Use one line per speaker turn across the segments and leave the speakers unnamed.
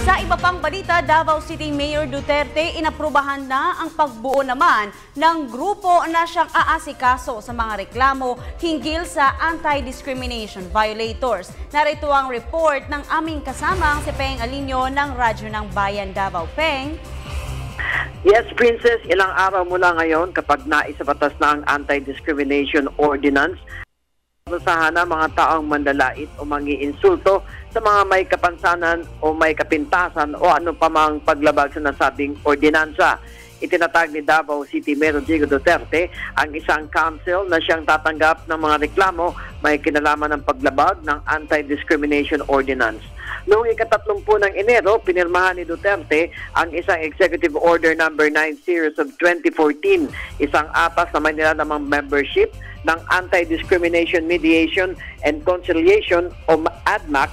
Sa iba pang balita, Davao City Mayor Duterte inaprubahan na ang pagbuo naman ng grupo na siyang aasikaso sa mga reklamo hinggil sa anti-discrimination violators. Narito ang report ng aming kasamang si Peng Alinio ng Radyo ng Bayan Davao. Peng?
Yes, Princess, ilang araw mula ngayon kapag naisabatas na ang anti-discrimination ordinance, usahan na mga taong mandalait o mangi-insulto sa mga may kapansanan o may kapintasan o ano pa mang paglabag sa nasabing ordinansa. Itinatag ni Davao City Mayor Rodrigo Duterte ang isang council na siyang tatanggap ng mga reklamo may kinalaman ng paglabag ng anti-discrimination ordinance. Noong ika-30 ng Enero, pinirmahan ni Duterte ang isang Executive Order No. 9 Series of 2014, isang atas na may nilalamang membership ng Anti-Discrimination Mediation and Conciliation o ADMAC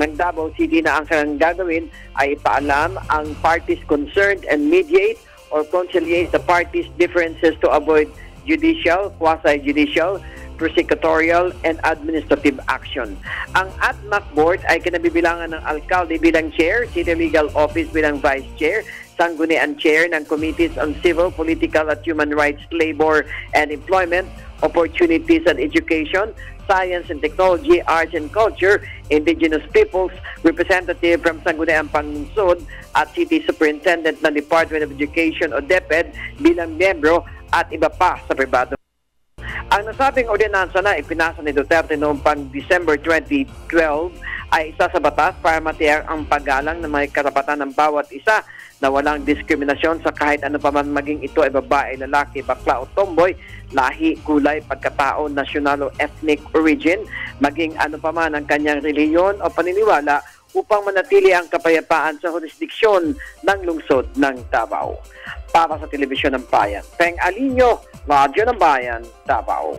ng Davao City na ang kanyang gagawin ay ipaalam ang parties concerned and mediate or conciliate the parties' differences to avoid judicial, quasi-judicial, prosecutorial, and administrative action. Ang ADMAC Board ay kinabibilangan ng alkalde bilang chair, City Legal Office bilang vice chair, sanggunian chair ng Committees on Civil, Political at Human Rights, Labor and Employment, Opportunities and Education, Science and Technology, Arts and Culture, Indigenous Peoples, representative from Sangguniang Panlungsod at City Superintendent ng Department of Education o DepEd bilang miyembro at iba pa sa pribado. Ang nasabing ordinansa na ipinasa ni Duterte noong pang December 2012 ay isa sa batas para matiyak ang paggalang ng mga karapatan ng bawat isa na walang diskriminasyon sa kahit ano pa man, maging ito ay babae, lalaki, bakla o tomboy, lahi, kulay, pagkatao, nasyonal o ethnic origin, maging ano pa man ang kanyang reliyon o paniniwala upang manatili ang kapayapaan sa jurisdiksyon ng lungsod ng Davao. Para sa Telebisyon ng Bayan, Peng Alinio, Radyo ng Bayan, Davao.